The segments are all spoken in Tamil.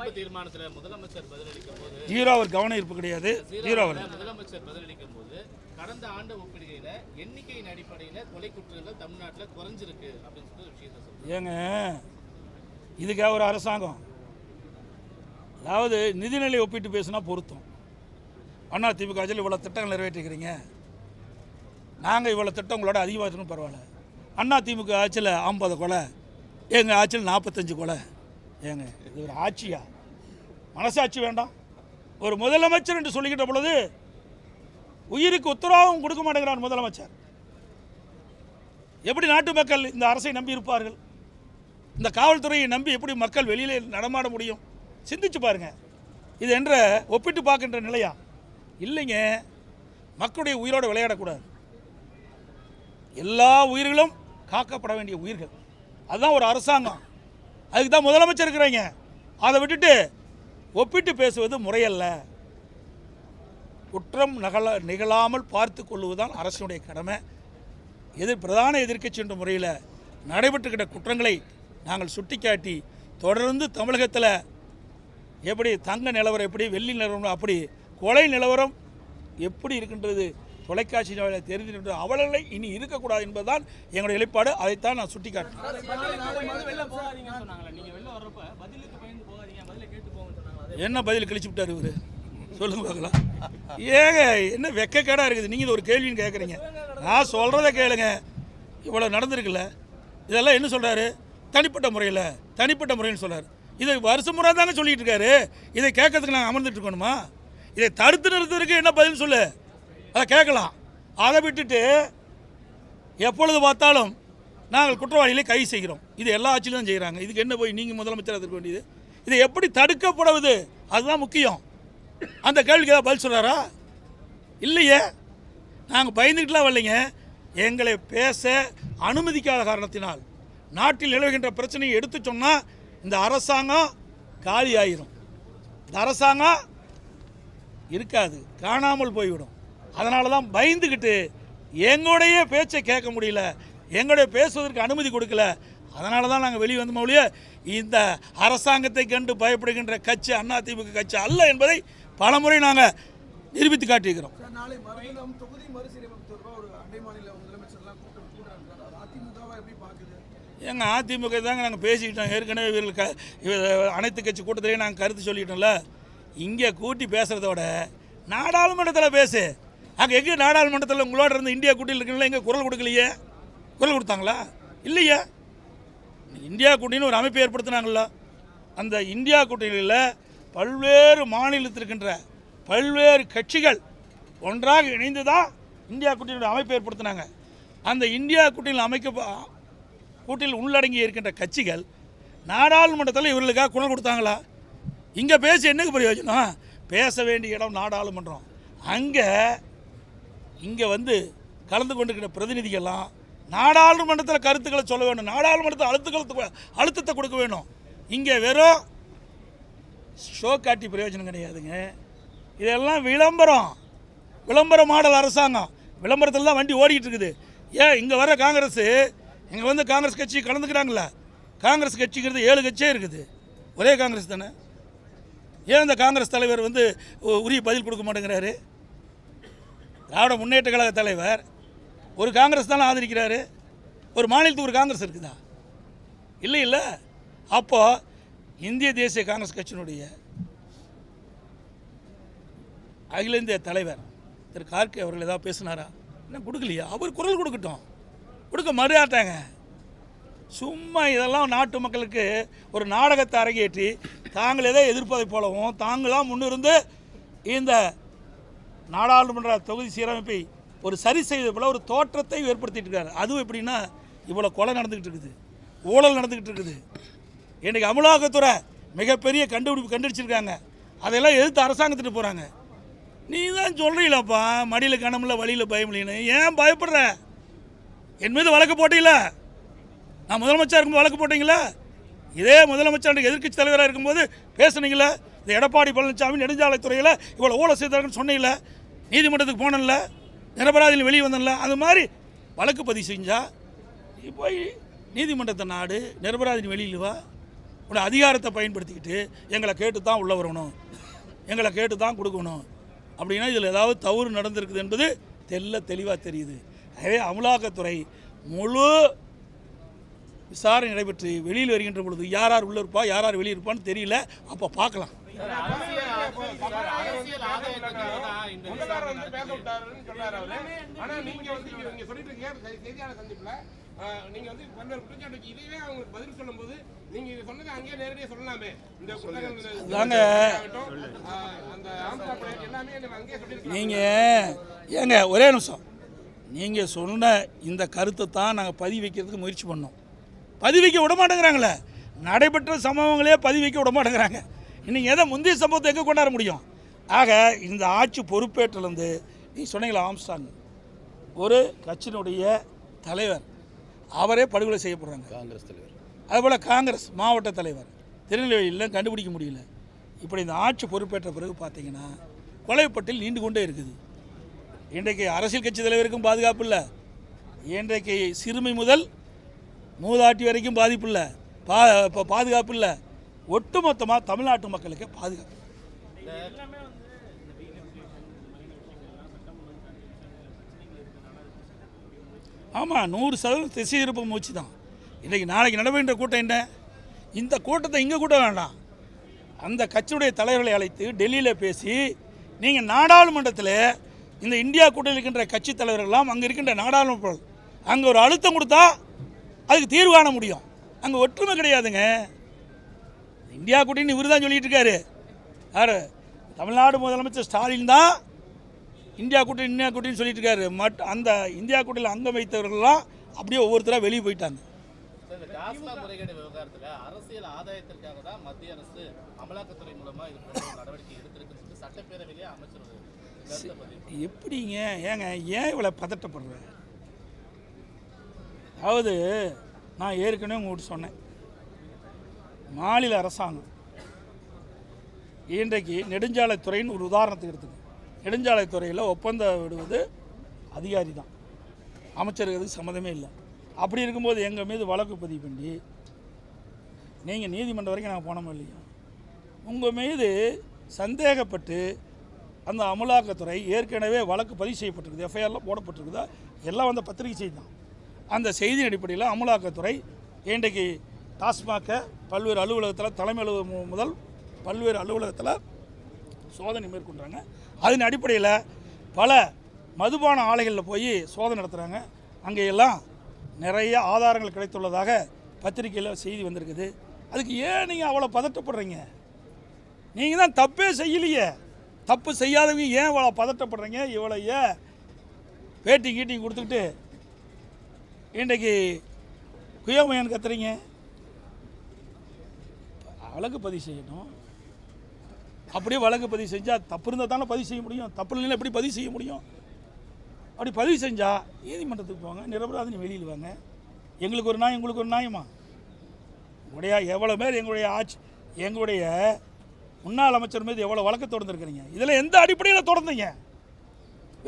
ஈர்ப்பு தீர்மானத்துல முதலமைச்சர் பதிலளிக்கும் போது ஜீரோ அவர் கவன ஈர்ப்பு கிடையாது. ஜீரோ முதலமைச்சர் பதிலளிக்கும் போது கடந்த ஆண்டு ஒப்பிடுகையில எண்ணிக்கையின் அடிப்படையில் கொலை குற்றங்கள் தமிழ்நாட்டில் குறைஞ்சிருக்கு அப்படின்னு சொல்லி விஷயத்தை சொல்லுங்க. ஏங்க இதுக்காக ஒரு அரசாங்கம், அதாவது நிதிநிலை ஒப்பிட்டு பேசுனா பொருத்தம். அதிமுக ஆட்சியில் இவ்வளோ திட்டங்கள் நிறைவேற்றிக்கிறீங்க, நாங்கள் இவ்வளோ திட்டம் உங்களோட அதிகமாக பரவாயில்ல. அதிமுக ஆட்சியில் 50 கொலை, எங்கள் ஆட்சியில் 45 கொலை. ஏங்க இது ஒரு ஆட்சியா? மனசாட்சி வேண்டாம்? ஒரு முதலமைச்சர் என்று சொல்லிக்கிட்ட பொழுது உயிருக்கு உத்தரவாதம் கொடுக்க மாட்டேங்கிறார் முதலமைச்சர். எப்படி நாட்டு மக்கள் இந்த அரசை நம்பி இருப்பார்கள்? இந்த காவல்துறையை நம்பி எப்படி மக்கள் வெளியிலே நடமாட முடியும்? சிந்திச்சு பாருங்க. இது என்ற ஒப்பிட்டு பார்க்கின்ற நிலையா? இல்லைங்க. மக்களுடைய உயிரோடு விளையாடக்கூடாது. எல்லா உயிர்களும் காக்கப்பட வேண்டிய உயிர்கள். அதுதான் ஒரு அரசாங்கம். அதுக்கு தான் முதலமைச்சர் இருக்கிறீங்க. அதை விட்டுட்டு ஒப்பிட்டு பேசுவது முறையல்ல. குற்றம் நிகழாமல் பார்த்து கொள்வதுதான் அரசுடைய கடமை. பிரதான எதிர்க்கட்சி என்ற முறையில் நடைபெற்றுக்கிட்ட குற்றங்களை நாங்கள் சுட்டிக்காட்டி தொடர்ந்து தமிழகத்தில் எப்படி தங்க நிலவரம், எப்படி வெள்ளி நிலவரம், அப்படி கொலை நிலவரம் எப்படி இருக்கின்றது தொலைக்காட்சி தெரிந்து அவலங்களை இனி இருக்கக்கூடாது என்பதுதான் எங்களுடைய நிலைப்பாடு. அதைத்தான் நான் சுட்டிக்காட்டினேன். என்ன பதில் கழிச்சு விட்டார் இவர்? சொல்லுங்க பார்க்கலாம். ஏங்க என்ன வெக்கக்கேடாக இருக்குது? நீங்கள் ஒரு கேள்வின்னு கேட்குறீங்க. நான் சொல்கிறத கேளுங்க. இவ்வளோ நடந்திருக்குல்ல, இதெல்லாம் என்ன சொல்கிறாரு? தனிப்பட்ட முறைன்னு சொல்கிறார். இதை வருஷம் முறை தாங்க சொல்லிகிட்டு இருக்காரு. இதை கேட்கறதுக்கு நாங்கள் அமர்ந்துட்டு இருக்கணுமா? இதை தடுத்து நிறுத்துறதுக்கு என்ன பதில் சொல்லு, அதை கேட்கலாம். அதை விட்டுட்டு எப்பொழுது பார்த்தாலும் நாங்கள் குற்றவாளிகளை கைது செய்கிறோம். இது எல்லா ஆட்சியிலும் தான் செய்கிறாங்க. இதுக்கு என்ன போய் நீங்கள் முதலமைச்சராக இருக்க வேண்டியது? இதை எப்படி தடுக்கப்படுவது அதுதான் முக்கியம். அந்த கேள்விக்கு ஏதாவது பதில் சொல்கிறாரா? இல்லையே. நாங்கள் பயந்துக்கிட்டுலாம் வரலைங்க. எங்களை பேச அனுமதிக்காத காரணத்தினால் நாட்டில் நிலவுகின்ற பிரச்சனையை எடுத்து சொன்னால் இந்த அரசாங்கம் காலி ஆயிரும். இந்த அரசாங்கம் இருக்காது, காணாமல் போய்விடும். அதனால தான் பயந்துக்கிட்டு எங்களுடைய பேச்சை கேட்க முடியல, எங்களுடைய பேசுவதற்கு அனுமதி கொடுக்கல. அதனால தான் நாங்கள் வெளியே வந்த மொழிய இந்த அரசாங்கத்தை கண்டு பயப்படுகின்ற கட்சி அதிமுக கட்சி அல்ல என்பதை பலமுறை நாங்கள் நிரூபித்து காட்டியிருக்கிறோம். எங்கள் அதிமுக தாங்க நாங்கள் பேசிக்கிட்டோம். ஏற்கனவே இவர்கள் அனைத்து கட்சி கூட்டத்திலேயே நாங்கள் கருத்து சொல்லிட்டோம்ல. இங்கே கூட்டி பேசுகிறதோட நாடாளுமன்றத்தில் பேசு. அங்கே எங்கே நாடாளுமன்றத்தில் உங்களோட இருந்து இந்தியா கூட்டணியில் இருக்கீங்களா? எங்கே குரல் கொடுக்கலையே? குரல் கொடுத்தாங்களா? இல்லையே. இந்தியா கூட்டணின்னு ஒரு அமைப்பு ஏற்படுத்தினாங்களா? அந்த இந்தியா கூட்டணியில் பல்வேறு மாநிலத்தில் இருக்கின்ற பல்வேறு கட்சிகள் ஒன்றாக இணைந்து தான் இந்தியா கூட்டணியோட அமைப்பு ஏற்படுத்தினாங்க. அந்த இந்தியா கூட்டணியில் கூட்டணியில் உள்ளடங்கி இருக்கின்ற கட்சிகள் நாடாளுமன்றத்தில் இவர்களுக்காக குரல் கொடுத்தாங்களா? இங்கே பேசி என்னக்கு பிரயோஜனம்? பேச வேண்டிய இடம் நாடாளுமன்றம். இங்கே வந்து கலந்து கொண்டிருக்கிற பிரதிநிதிகள்லாம் நாடாளுமன்றத்தில் கருத்துக்களை சொல்ல வேண்டும், நாடாளுமன்றத்தில் அழுத்தத்தை கொடுக்க வேணும். இங்கே வெறும் ஷோ காட்டி பிரயோஜனம் கிடையாதுங்க. இதெல்லாம் விளம்பர மாடல் அரசாங்கம். விளம்பரத்தில் தான் வண்டி ஓடிக்கிட்டு இருக்குது. ஏன் இங்கே வர காங்கிரஸ், இங்கே வந்து காங்கிரஸ் கட்சி கலந்துக்கிறாங்களா? காங்கிரஸ் கட்சிங்கிறது 7 கட்சியே இருக்குது. ஒரே காங்கிரஸ் தானே. ஏன் இந்த காங்கிரஸ் தலைவர் வந்து உரிய பதில் கொடுக்க மாட்டேங்கிறாரு? திராவிட முன்னேற்ற கழக தலைவர் ஒரு காங்கிரஸ் தானே ஆதரிக்கிறாரு. ஒரு மாநிலத்துக்கு ஒரு காங்கிரஸ் இருக்குதா? இல்லை. அப்போது இந்திய தேசிய காங்கிரஸ் கட்சியினுடைய அகில இந்திய தலைவர் திரு கார்கே அவர்கள் ஏதாவது பேசினாரா? என்ன கொடுக்கலையா? அவர் குரல் கொடுக்கட்டும். கொடுக்க மறுஆட்டாங்க. சும்மா இதெல்லாம் நாட்டு மக்களுக்கு ஒரு நாடகத்தை அரங்கேற்றி தாங்கள் எதை எதிர்ப்பதை போலவும் தாங்களாம் முன்னிருந்து இந்த நாடாளுமன்ற தொகுதி சீரமைப்பை ஒரு சரி செய்த போல ஒரு தோற்றத்தை ஏற்படுத்திட்டு இருக்காரு. அதுவும் எப்படின்னா, இவ்வளோ கொலை நடந்துக்கிட்டு இருக்குது, ஊழல் நடந்துக்கிட்டு இருக்குது. இன்றைக்கி அமலாக்கத்துறை மிகப்பெரிய கண்டுபிடிச்சிருக்காங்க. அதெல்லாம் எதிர்த்து அரசாங்கத்துட்டு போகிறாங்க. நீ தான் சொல்கிறீங்களாப்பா, மடியில் கணமில்ல வழியில் பயமில்லைன்னு. ஏன் பயப்படுற? என் மீது வழக்கு போட்டீங்களா? நான் முதலமைச்சர் இருக்கும்போது வழக்கு போட்டீங்களா? இதே முதலமைச்சர் எதிர்க்கட்சி தலைவராக இருக்கும்போது பேசுனீங்களா? இந்த எடப்பாடி பழனிசாமி நெடுஞ்சாலைத்துறையில் இவ்வளோ ஊழல் செய்தாருன்னு சொன்னீங்களா? நீதிமன்றத்துக்கு போனல, நிரபராதியில் வெளியே வந்தல. அது மாதிரி வழக்கு பதிவு செஞ்சால் போய் நீதிமன்றத்தை நாடு, நிரபராதியின் வெளியில் வா. உடைய அதிகாரத்தை பயன்படுத்திக்கிட்டு எங்களை கேட்டு தான் உள்ளே வரணும், எங்களை கேட்டு தான் கொடுக்கணும் அப்படின்னா இதில் ஏதாவது தவறு நடந்திருக்குது என்பது தெளிவாக தெரியுது. ஆகவே அமலாக்கத்துறை முழு விசாரணை நடைபெற்று வெளியில் வருகின்ற பொழுது யார் யார் உள்ளே இருப்பா, யார் யார் வெளியே இருப்பான்னு தெரியல. அப்போ பார்க்கலாம். நீங்கள் ஏங்க ஒரே நிமிஷம், நீங்கள் சொன்ன இந்த கருத்தை தான் நாங்கள் பதிவு வைக்கிறதுக்கு முயற்சி பண்ணோம். பதிவு வைக்க விட மாட்டேங்கிறாங்களே, நடைபெற்ற சம்பவங்களே பதிவு வைக்க விட மாட்டேங்கிறாங்க. இன்றைக்கி எதை முந்தைய சம்பவத்தை எங்கே கொண்டாட முடியும்? ஆக இந்த ஆட்சி பொறுப்பேற்றிலிருந்து நீ சொன்னீங்களா ஆம்ஸ்டாங் ஒரு கட்சியினுடைய தலைவர், அவரே படுகொலை செய்யப்படுறாங்க. காங்கிரஸ் தலைவர், அதுபோல் காங்கிரஸ் மாவட்ட தலைவர் திருநெல்வேலியில் கண்டுபிடிக்க முடியல. இப்படி இந்த ஆட்சி பொறுப்பேற்ற பிறகு பார்த்தீங்கன்னா கொலைப்பட்டியல் நீண்டு கொண்டே இருக்குது. இன்றைக்கு அரசியல் கட்சி தலைவருக்கும் பாதுகாப்பு இல்லை, இன்றைக்கு சிறுமி முதல் மூதாட்டி வரைக்கும் பாதிப்பு இல்லை, இப்போ பாதுகாப்பு இல்லை. ஒட்டுமொத்தமாக தமிழ்நாட்டு மக்களுக்கு பாதுகாப்பு. ஆமாம், 100% திசை இருப்பு மூச்சு தான். இன்றைக்கி நாளைக்கு நடைபெறுகின்ற கூட்டம் என்ன? இந்த கூட்டத்தை இங்கே கூட்ட வேண்டாம், அந்த கட்சியுடைய தலைவர்களை அழைத்து டெல்லியில் பேசி நீங்கள் நாடாளுமன்றத்தில் இந்த இந்தியா கூட்டத்தில் இருக்கின்ற கட்சி தலைவர்கள்லாம் அங்கே இருக்கின்ற நாடாளுமன்ற அங்கே ஒரு அழுத்தம் கொடுத்தா அதுக்கு தீர்வு காண முடியும். அங்கே ஒற்றுமை கிடையாதுங்க. இந்தியா கூட்டணி இவர் தான் சொல்லிட்டு இருக்காரு. யார்? தமிழ்நாடு முதலமைச்சர் ஸ்டாலின் தான் இந்தியா கூட்டணி சொல்லிட்டு இருக்காரு. அந்த இந்தியா கூட்டணியில் அங்கம் வைத்தவர்கள்லாம் அப்படியே ஒவ்வொருத்தராக வெளியே போயிட்டாங்க. முறைகேடு விவகாரத்தில் அரசியல் ஆதாயத்திற்காக தான் மத்திய அரசு அமலாக்கத்துறை மூலமா இது நடவடிக்கை எடுத்திருக்கு சட்டப்பேரவையிலே அமைச்சர் எப்படிங்க? ஏங்க ஏன் இவ்வளோ பதட்டப்படுற? அதாவது நான் ஏற்கனவே உங்கள்கிட்ட சொன்னேன், மாநில அரசாங்கம் இன்றைக்கு நெடுஞ்சாலைத்துறையின் ஒரு உதாரணத்துக்கு எடுத்துங்க. நெடுஞ்சாலைத்துறையில் ஒப்பந்தம் விடுவது அதிகாரி தான், அமைச்சருக்கு சம்மந்தமே இல்லை. அப்படி இருக்கும்போது எங்கள் மீது வழக்கு பதிவு பண்ணி நீங்கள் நீதிமன்றம் வரைக்கும் நாங்கள் போனோம் இல்லையா, உங்கள் மீது சந்தேகப்பட்டு அந்த அமலாக்கத்துறை ஏற்கனவே வழக்கு பதிவு செய்யப்பட்டிருக்குது, எஃப்ஐஆரில் போடப்பட்டிருக்குதா, எல்லாம் வந்து பத்திரிகை செய்தி தான். அந்த செய்தியின் அடிப்படையில் அமலாக்கத்துறை இன்றைக்கு டாஸ்மாக பல்வேறு அலுவலகத்தில் தலைமை அலுவலகம் முதல் பல்வேறு அலுவலகத்தில் சோதனை மேற்கொண்டாங்க. அதன் அடிப்படையில் பல மதுபான ஆலைகளில் போய் சோதனை நடத்துகிறாங்க. அங்கேயெல்லாம் நிறைய ஆதாரங்கள் கிடைத்துள்ளதாக பத்திரிகையில் செய்தி வந்திருக்குது. அதுக்கு ஏன் நீங்கள் அவ்வளோ பதட்டப்படுறீங்க? நீங்கள் தான் தப்பே செய்யலையே, தப்பு செய்யாதவங்க ஏன் இவ்வளோ பதட்டப்படுறீங்க? இவ்வளோ ஏன் பேட்டி கீட்டிங் கொடுத்துக்கிட்டு இன்றைக்கு குயமையான்னு கத்துறீங்க? வழக்கு பதிவு செய்யணும். அப்படியே வழக்கு பதிவு செஞ்சால் தப்பு இருந்தால் தானே பதிவு செய்ய முடியும், தப்பு இல்லைன்னா எப்படி பதிவு செய்ய முடியும்? அப்படி பதிவு செஞ்சால் நீதிமன்றத்துக்கு போங்க, நிரபராதினி வெளியில் வாங்க. எங்களுக்கு ஒரு நியாயம், எங்களுக்கு ஒரு நியாயமா? உங்களுடைய எவ்வளோ பேர் எங்களுடைய முன்னாள் அமைச்சர் மீது எவ்வளோ வழக்கு தொடர்ந்துருக்கிறீங்க? இதில் எந்த அடிப்படையில் தொடர்ந்தீங்க?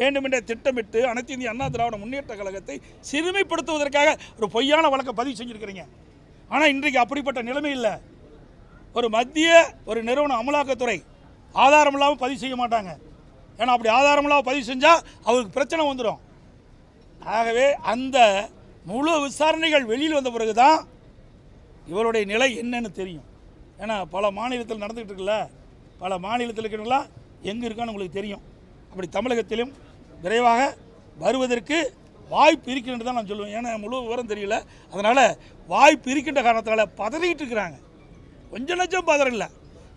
வேண்டுமென்றே திட்டமிட்டு அனைத்து இந்திய அண்ணா திராவிட முன்னேற்ற கழகத்தை சிறுமைப்படுத்துவதற்காக ஒரு பொய்யான வழக்கை பதிவு செஞ்சுருக்கிறீங்க. ஆனால் இன்றைக்கு அப்படிப்பட்ட நிலைமை இல்லை. ஒரு மத்திய ஒரு நிறுவனம் அமலாக்கத்துறை ஆதாரம் இல்லாமல் பதிவு செய்ய மாட்டாங்க. ஏன்னா அப்படி ஆதாரம் இல்லாமல் பதிவு செஞ்சால் அவருக்கு பிரச்சனை வந்துடும். ஆகவே அந்த முழு விசாரணைகள் வெளியில் வந்த பிறகு தான் இவருடைய நிலை என்னன்னு தெரியும். ஏன்னா பல மாநிலத்தில் நடந்துக்கிட்டு இருக்குல்ல, பல மாநிலத்தில் இருக்கிறவங்களாம் எங்கே இருக்கான்னு உங்களுக்கு தெரியும். அப்படி தமிழகத்திலும் விரைவாக வருவதற்கு வாய்ப்பு இருக்கின்றது தான் நான் சொல்லுவேன். ஏன்னா முழு விவரம் தெரியல, அதனால் வாய்ப்பு இருக்கின்ற காரணத்தால் பதறிக்கிட்டு இருக்கிறாங்க. கொஞ்சம் லட்சம் பதறம் இல்லை.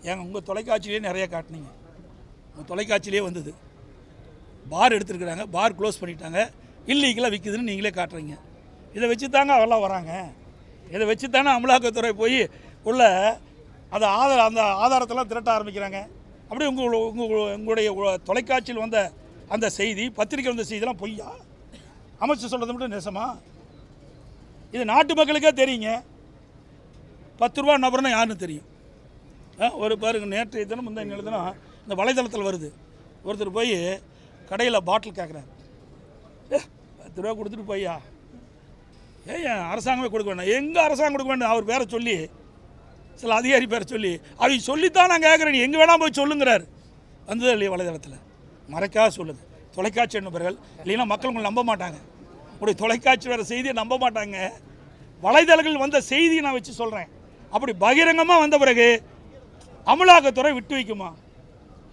ஏங்க உங்கள் தொலைக்காட்சியிலே நிறைய காட்டினீங்க, உங்கள் தொலைக்காட்சியிலே வந்தது. பார் எடுத்துருக்குறாங்க, பார் க்ளோஸ் பண்ணிட்டாங்க, இல்லீகலாக விற்குதுன்னு நீங்களே காட்டுறீங்க. இதை வச்சு தாங்க அவெல்லாம் வராங்க, இதை வச்சு தானே அமலாக்கத்துறை போய் உள்ள அந்த ஆதாரத்தெல்லாம் திரட்ட ஆரம்பிக்கிறாங்க. அப்படியே உங்களுடைய தொலைக்காட்சியில் வந்த அந்த செய்தி, பத்திரிக்கை வந்த செய்தியெல்லாம் பொய்யா? அமைச்சர் சொல்கிறது மட்டும் நேசமா? இது நாட்டு மக்களுக்கே தெரியுங்க. 10 ரூபா நபர்னா யாருன்னு தெரியும். ஒரு பாருங்க, நேற்றைய தினம் முந்தைய தினம் இந்த வலைதளத்தில் வருது. ஒருத்தர் போய் கடையில் பாட்டில் கேட்குறாரு, 10 ரூபா கொடுத்துட்டு போய்யா, ஏன் அரசாங்கமே கொடுக்க வேண்டாம்? எங்கே அரசாங்கம் கொடுக்க வேண்டாம்? அவர் பேரை சொல்லி சில அதிகாரி பேரை சொல்லி அவங்க சொல்லித்தான் நான் கேட்குறேன், நீ எங்கே வேணால் போய் சொல்லுங்கிறார். வந்தது இல்லையா வலைதளத்தில்? மறைக்காக சொல்லுங்கள். தொலைக்காட்சி நண்பர்கள் இல்லைன்னா மக்கள் உங்களை நம்ப மாட்டாங்க. உங்களுடைய தொலைக்காட்சி வர செய்தியை நம்ப மாட்டாங்க. வலைதளங்கள் வந்த செய்தியை நான் வச்சு சொல்கிறேன். அப்படி பகிரங்கமாக வந்த பிறகு அமலாக்கத்துறை விட்டு வைக்குமா?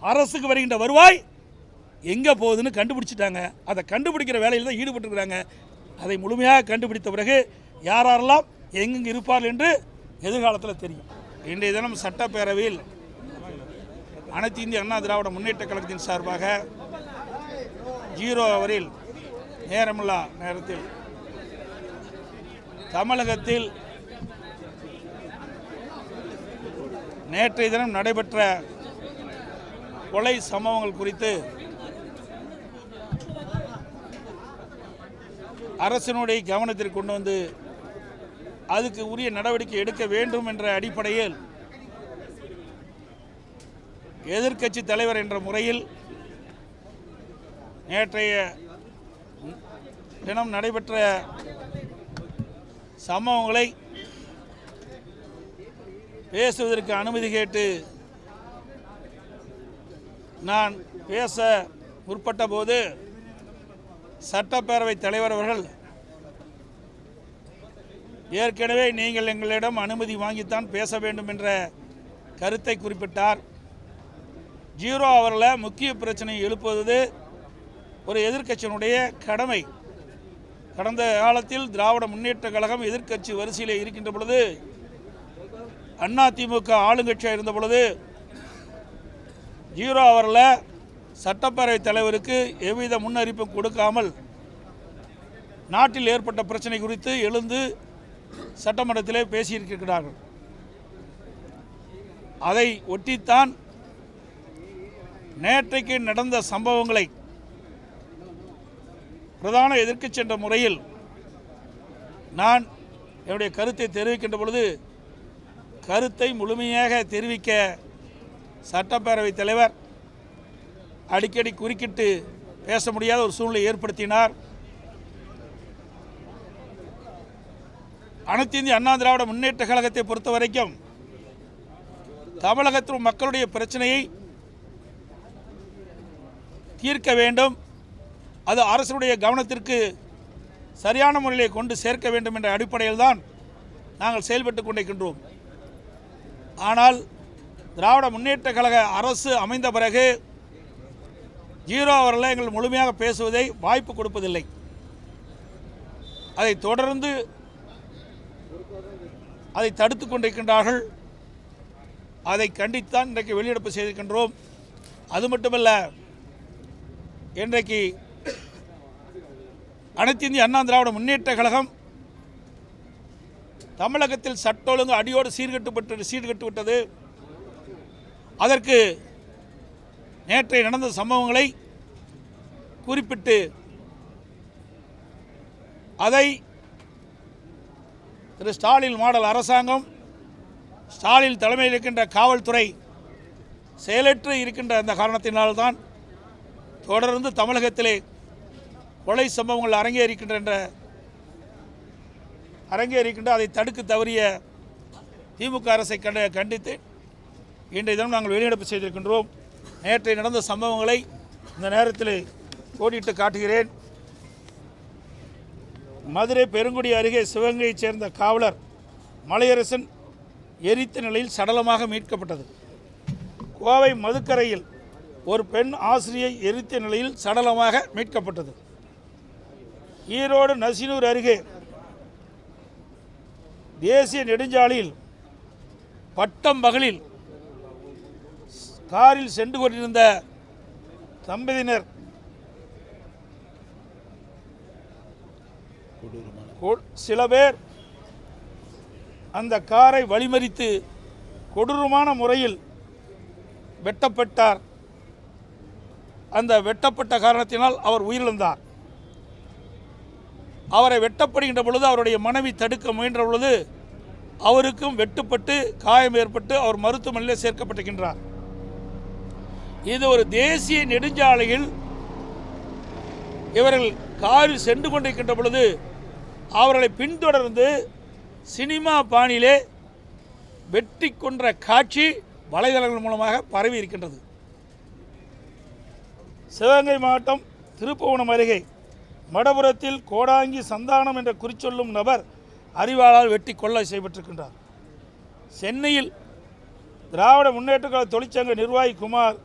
அரசுக்கு வருகின்ற வருவாய் எங்கே போகுதுன்னு கண்டுபிடிச்சிட்டாங்க. அதை கண்டுபிடிக்கிற வேலையில் தான் ஈடுபட்டுருக்கிறாங்க. அதை முழுமையாக கண்டுபிடித்த பிறகு யாரெல்லாம் எங்கெங்கே இருப்பார்கள் என்று எதிர்காலத்தில் தெரியும். இன்றைய தினம் சட்டப்பேரவையில் அனைத்து இந்திய அண்ணா திராவிட முன்னேற்ற கழகத்தின் சார்பாக 0 ஹவரில் நேரமில்லா நேரத்தில் தமிழகத்தில் நேற்றைய தினம் நடைபெற்ற கொலை சம்பவங்கள் குறித்து அரசினுடைய கவனத்திற்கு கொண்டு வந்து அதுக்கு உரிய நடவடிக்கை எடுக்க வேண்டும் என்ற அடிப்படையில் எதிர்க்கட்சி தலைவர் என்ற முறையில் நேற்றைய தினம் நடைபெற்ற சம்பவங்களை பேசுவதற்கு அனுமதி கேட்டு நான் பேச முற்பட்ட போது சட்டப்பேரவை தலைவர் அவர்கள் ஏற்கனவே நீங்கள் எங்களிடம் அனுமதி வாங்கித்தான் பேச வேண்டும் என்ற கருத்தை குறிப்பிட்டார். 0 ஹவரில் முக்கிய பிரச்சனை எழுப்புவது ஒரு எதிர்க்கட்சியினுடைய கடமை. கடந்த காலத்தில் திராவிட முன்னேற்ற கழகம் எதிர்க்கட்சி வரிசையில் இருக்கின்ற பொழுது, அதிமுக ஆளுங்கட்சியாக இருந்த பொழுது 0 ஹவரில் சட்டப்பேரவை தலைவருக்கு எவ்வித முன்னறிப்பும் கொடுக்காமல் நாட்டில் ஏற்பட்ட பிரச்சனை குறித்து எழுந்து சட்டமன்றத்திலே பேசியிருக்கிறார்கள். அதை ஒட்டித்தான் நேற்றைக்கு நடந்த சம்பவங்களை பிரதான எதிர்க்கட்சி என்ற முறையில் நான் என்னுடைய கருத்தை தெரிவிக்கின்ற பொழுது கருத்தை முழுமையாக தெரிவிக்க சட்டப்பேரவைத் தலைவர் அடிக்கடி குறுக்கிட்டு பேச முடியாத ஒரு சூழ்நிலை ஏற்படுத்தினார். அனைத்து இந்திய அண்ணா திராவிட முன்னேற்ற கழகத்தை பொறுத்த வரைக்கும் தமிழகத்தில் மக்களுடைய பிரச்சனையை தீர்க்க வேண்டும், அது அரசுடைய கவனத்திற்கு சரியான முறையிலே கொண்டு சேர்க்க வேண்டும் என்ற அடிப்படையில் தான் நாங்கள் செயல்பட்டு கொண்டிருக்கின்றோம். ஆனால் திராவிட முன்னேற்ற கழக அரசு அமைந்த பிறகு 0 ஹவரில் எங்கள் முழுமையாக பேசுவதை வாய்ப்பு கொடுப்பதில்லை. அதை தொடர்ந்து அதை தடுத்து கொண்டிருக்கின்றார்கள். அதை கண்டித்தான் இன்றைக்கு வெளியெடுப்பு செய்திருக்கின்றோம். அது மட்டுமல்ல, இன்றைக்கு அனைத்து இந்திய அண்ணா திராவிட முன்னேற்ற கழகம் தமிழகத்தில் சட்ட ஒழுங்கு அடியோடு சீர்கட்டு விட்டது. அதற்கு நேற்றைய நடந்த சம்பவங்களை குறிப்பிட்டு அதை திரு ஸ்டாலின் மாடல் அரசாங்கம், ஸ்டாலின் தலைமையில் இருக்கின்ற காவல்துறை செயலற்று இருக்கின்ற அந்த காரணத்தினால்தான் தொடர்ந்து தமிழகத்திலே கொலை சம்பவங்கள் அரங்கேறிக்கின்ற அதை தடுக்க தவறிய திமுக அரசை கண்டித்து இன்றைய தினம் நாங்கள் வெளிநடப்பு செய்திருக்கின்றோம். நேற்றைய நடந்த சம்பவங்களை இந்த நேரத்தில் கோடிட்டு காட்டுகிறேன். மதுரை பெருங்குடி அருகே சிவகங்கையைச் சேர்ந்த காவலர் மலையரசன் எரித்த நிலையில் சடலமாக மீட்கப்பட்டது. கோவை மதுக்கரையில் ஒரு பெண் ஆசிரியை எரித்த நிலையில் சடலமாக மீட்கப்பட்டது. ஈரோடு நசினூர் அருகே தேசிய நெடுஞ்சாலையில் பட்டம் பகலில் காரில் சென்று கொண்டிருந்த தம்பதியினர் சில பேர் அந்த காரை வழிமறித்து கொடூரமான முறையில் வெட்டப்பட்டார். அந்த வெட்டப்பட்ட காரணத்தினால் அவர் உயிரிழந்தார். அவரை வெட்டப்படுகின்ற பொழுது அவருடைய மனைவி தடுக்க முயன்ற பொழுது அவருக்கும் வெட்டுப்பட்டு காயம் ஏற்பட்டு அவர் மருத்துவமனையில் சேர்க்கப்பட்டிருக்கின்றார். இது ஒரு தேசிய நெடுஞ்சாலையில் இவர்கள் காரில் சென்று கொண்டிருக்கின்ற பொழுது அவர்களை பின்தொடர்ந்து சினிமா பாணியிலே வெட்டி வெட்டி கொன்ற காட்சி வலைதளங்கள் மூலமாக பரவி இருக்கின்றது. சிவகங்கை மாவட்டம் திருப்புவனம் அருகே மடபுரத்தில் கோடாங்கி சந்தானம் என்ற குறிச்சொல்லும் நபர் அறிவாளால் வெட்டி கொலை செய்யப்பட்டிருக்கின்றார். சென்னையில் திராவிட முன்னேற்ற கழக தொழிற்சங்க நிர்வாகி குமார்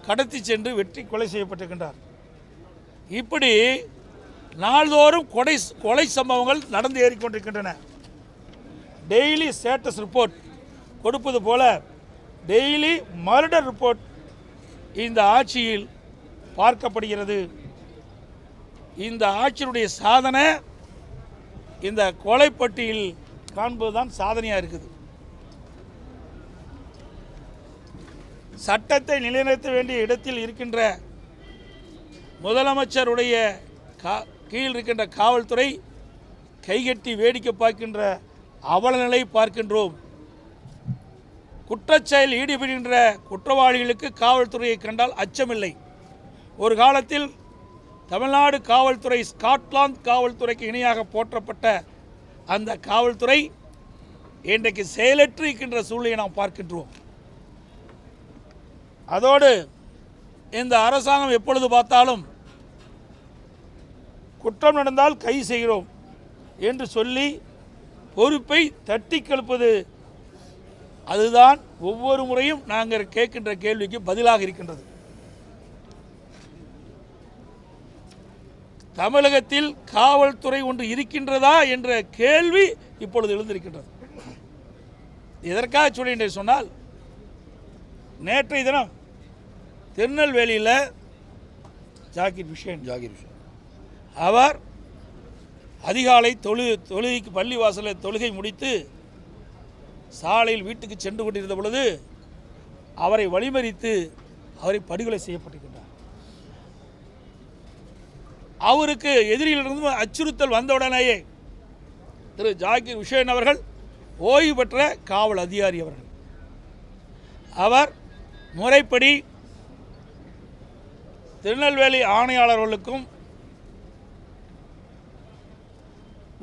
கடத்தி சென்று வெட்டி கொலை செய்யப்பட்டிருக்கின்றார். இப்படி நாள்தோறும் கொலை சம்பவங்கள் நடந்து ஏறிக்கொண்டிருக்கின்றன. டெய்லி ஸ்டேட்டஸ் ரிப்போர்ட் கொடுப்பது போல டெய்லி மர்டர் ரிப்போர்ட் இந்த ஆட்சியில் பார்க்கப்படுகிறது. இந்த ஆட்சியினுடைய சாதனை இந்த கொலைப்பட்டியில் காண்பதுதான் சாதனையாக இருக்குது. சட்டத்தை நிலைநிறுத்த வேண்டிய இடத்தில் இருக்கின்ற முதலமைச்சருடைய கீழ் இருக்கின்ற காவல்துறை கைகட்டி வேடிக்கை பார்க்கின்ற அவலநிலை பார்க்கின்றோம். குற்றச்செயல் ஈடுபடுகின்ற குற்றவாளிகளுக்கு காவல்துறையை கண்டால் அச்சமில்லை. ஒரு காலத்தில் தமிழ்நாடு காவல்துறை ஸ்காட்லாந்து காவல்துறைக்கு இணையாக போற்றப்பட்ட அந்த காவல்துறை இன்றைக்கு செயலற்று இருக்கின்ற சூழ்நிலையை நாம் பார்க்கின்றோம். அதோடு இந்த அரசாங்கம் எப்பொழுது பார்த்தாலும் குற்றம் நடந்தால் கைது செய்கிறோம் என்று சொல்லி பொறுப்பை தட்டி கழிப்பது, அதுதான் ஒவ்வொரு முறையும் நாங்கள் கேட்கின்ற கேள்விக்கு பதிலாக இருக்கின்றது. தமிழகத்தில் காவல்துறை ஒன்று இருக்கின்றதா என்ற கேள்வி இப்பொழுது எழுந்திருக்கின்றது. எதற்காக சொல்லின்றேன் சொன்னால், நேற்றைய தினம் திருநெல்வேலியில் ஜாகிர் ஹுசேன் அவர் அதிகாலை தொழுகைக்கு பள்ளிவாசலில் தொழுகை முடித்து சாலையில் வீட்டுக்கு சென்று கொண்டிருந்த பொழுது அவரை வழிமறித்து அவரை படுகொலை செய்யப்பட்டிருக்கின்றார். அவருக்கு எதிரியிலிருந்து அச்சுறுத்தல் வந்தவுடனேயே திரு ஜாகிர் ஹுசேன் அவர்கள் ஓய்வு பெற்ற காவல் அதிகாரி அவர்கள், அவர் முறைப்படி திருநெல்வேலி ஆணையாளர்களுக்கும்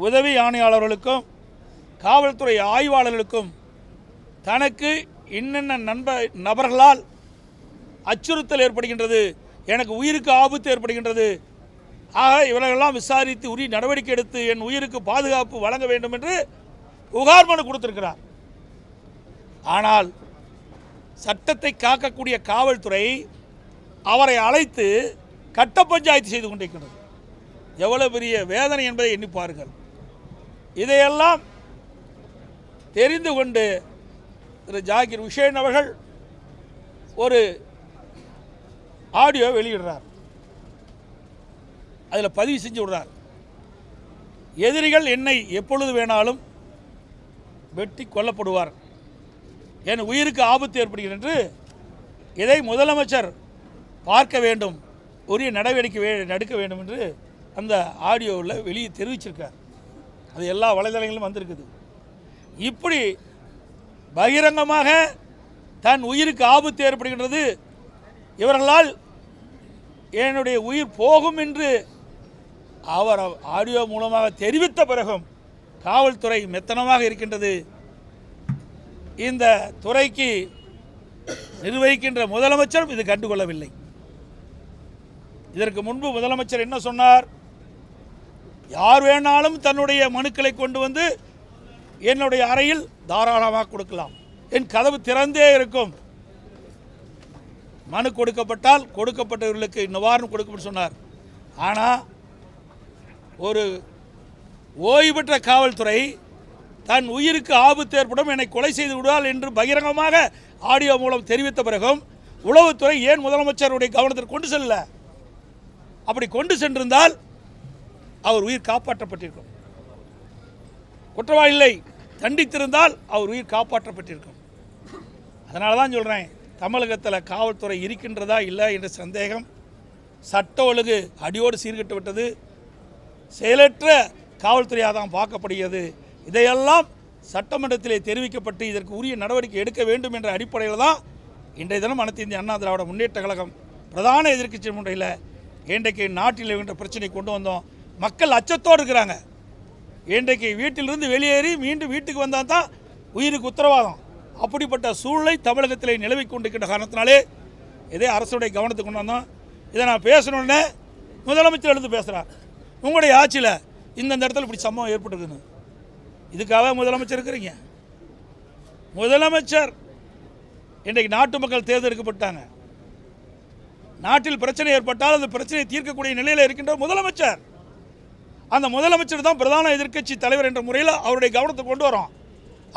உதவி ஆணையாளர்களுக்கும் காவல்துறை ஆய்வாளர்களுக்கும் தனக்கு இன்னென்ன நபர்களால் அச்சுறுத்தல் ஏற்படுகின்றது, எனக்கு உயிருக்கு ஆபத்து ஏற்படுகின்றது, ஆக இவர்களெல்லாம் விசாரித்து உரிய நடவடிக்கை எடுத்து என் உயிருக்கு பாதுகாப்பு வழங்க வேண்டும் என்று புகார் மனு கொடுத்திருக்கிறார். ஆனால் சட்டத்தை காக்கக்கூடிய காவல்துறை அவரை அழைத்து கட்ட பஞ்சாயத்து செய்து கொண்டிருக்கிறது. எவ்வளவு பெரிய வேதனை என்பதை எண்ணி பாருங்கள். இதையெல்லாம் தெரிந்து கொண்டு திரு ஜாகிர் ஹுசேன் அவர்கள் ஒரு ஆடியோ வெளியிடுறார். அதில் பதிவு செஞ்சு விடுறார், எதிரிகள் என்னை எப்பொழுது வேணாலும் வெட்டி கொல்லப்படுவார், என் உயிருக்கு ஆபத்து ஏற்படுகிறது என்று இதை முதலமைச்சர் பார்க்க வேண்டும், உரிய நடவடிக்கை எடுக்க வேண்டும் என்று அந்த ஆடியோவில் வெளியே தெரிவிச்சிருக்கார். அது எல்லா வலைதளங்களிலும் வந்திருக்குது. இப்படி பகிரங்கமாக தன் உயிருக்கு ஆபத்து ஏற்படுகின்றது, இவர்களால் என்னுடைய உயிர் போகும் என்று அவர் ஆடியோ மூலமாக தெரிவித்த பிறகும் காவல்துறை மெத்தனமாக இருக்கின்றது. இந்த துறைக்கு நிர்வகிக்கின்ற முதலமைச்சரும் இது கண்டுகொள்ளவில்லை. இதற்கு முன்பு முதலமைச்சர் என்ன சொன்னார், யார் வேணாலும் தன்னுடைய மனுக்களை கொண்டு வந்து என்னுடைய அறையில் தாராளமாக கொடுக்கலாம், என் கதவு திறந்தே இருக்கும், மனு கொடுக்கப்பட்டால் கொடுக்கப்பட்டவர்களுக்கு நிவாரணம் கொடுக்கப்பட்டு சொன்னார். ஆனால் ஒரு ஓய்வு பெற்ற காவல்துறை தன் உயிருக்கு ஆபத்து ஏற்படும், என்னை கொலை செய்து விடுவார் என்று பகிரங்கமாக ஆடியோ மூலம் தெரிவித்த பிறகும் உளவுத்துறை ஏன் முதலமைச்சருடைய கவனத்திற்கு கொண்டு செல்ல? அப்படி கொண்டு சென்றிருந்தால் அவர் உயிர் காப்பாற்றப்பட்டிருக்கும். குற்றவாளிகளை தண்டித்திருந்தால் அவர் உயிர் காப்பாற்றப்பட்டிருக்கும். அதனால தான் சொல்கிறேன், தமிழகத்தில் காவல்துறை இருக்கின்றதா இல்லை என்ற சந்தேகம். சட்ட ஒழுங்கு அடியோடு சீர்கட்டு விட்டது, செயலற்ற காவல்துறையாக தான் பார்க்கப்படுகிறது. இதையெல்லாம் சட்டமன்றத்திலே தெரிவிக்கப்பட்டு இதற்கு உரிய நடவடிக்கை எடுக்க வேண்டும் என்ற அடிப்படையில் தான் இன்றைய தினம் அனைத்து இந்திய அண்ணா திராவிட முன்னேற்ற கழகம் பிரதான எதிர்க்கட்சி முறையில் இன்றைக்கு நாட்டில் இருக்கின்ற பிரச்சனை கொண்டு வந்தோம். மக்கள் அச்சத்தோடு இருக்கிறாங்க. இன்றைக்கு வீட்டிலிருந்து வெளியேறி மீண்டும் வீட்டுக்கு வந்தால் தான் உயிருக்கு உத்தரவாதம். அப்படிப்பட்ட சூழ்நிலை தமிழகத்திலே நிலவிக் கொண்டிருக்கின்ற காரணத்தினாலே இதே அரசுடைய கவனத்துக்கு கொண்டு வந்தோம். இதை நான் பேசணுன்னே முதலமைச்சர் எடுத்து பேசுகிறார். உங்களுடைய ஆட்சியில் இந்த இடத்துல இப்படி சம்பவம் ஏற்பட்டுருக்குன்னு. இதுக்காக முதலமைச்சர் இருக்கிறீங்க? முதலமைச்சர் இன்றைக்கு நாட்டு மக்கள் தேர்ந்தெடுக்கப்பட்டாங்க. நாட்டில் பிரச்சனை ஏற்பட்டால் அந்த பிரச்சனையை தீர்க்கக்கூடிய நிலையில் இருக்கின்ற முதலமைச்சர். அந்த முதலமைச்சர் தான் பிரதான எதிர்க்கட்சி தலைவர் என்ற முறையில் அவருடைய கவனத்தை கொண்டு வரோம்.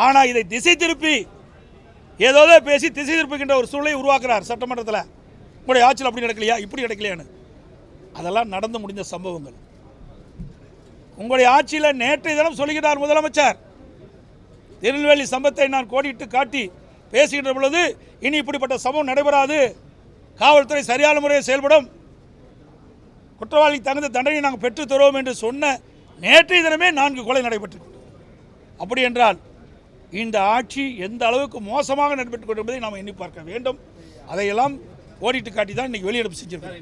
ஆனால் இதை திசை திருப்பி ஏதோ பேசி திசை திருப்புகின்ற ஒரு சூழலை உருவாக்குறார் சட்டமன்றத்தில். உங்களுடைய ஆட்சியில் அப்படி நடக்கலையா, இப்படி நடக்கலையான்னு. அதெல்லாம் நடந்து முடிந்த சம்பவங்கள். உங்களுடைய ஆட்சியில் நேற்றைய தினம் சொல்லுகிறார் முதலமைச்சர், திருநெல்வேலி சம்பவத்தை நான் கோடிட்டு காட்டி பேசுகின்ற பொழுது இனி இப்படிப்பட்ட சம்பவம் நடைபெறாது, காவல்துறை சரியான முறையில் செயல்படும், குற்றவாளி தகுந்த தண்டனை நாங்கள் பெற்று தருவோம் என்று சொன்ன நேற்றைய தினமே 4 கொலை நடைபெற்று. அப்படி என்றால் இந்த ஆட்சி எந்த அளவுக்கு மோசமாக நடைபெற்றுக் கொண்டிருப்பதை நாம் எண்ணி பார்க்க வேண்டும். அதையெல்லாம் ஓடிட்டு காட்டி தான் இன்றைக்கி வெளியெடுப்பு செஞ்சிருக்கோம்.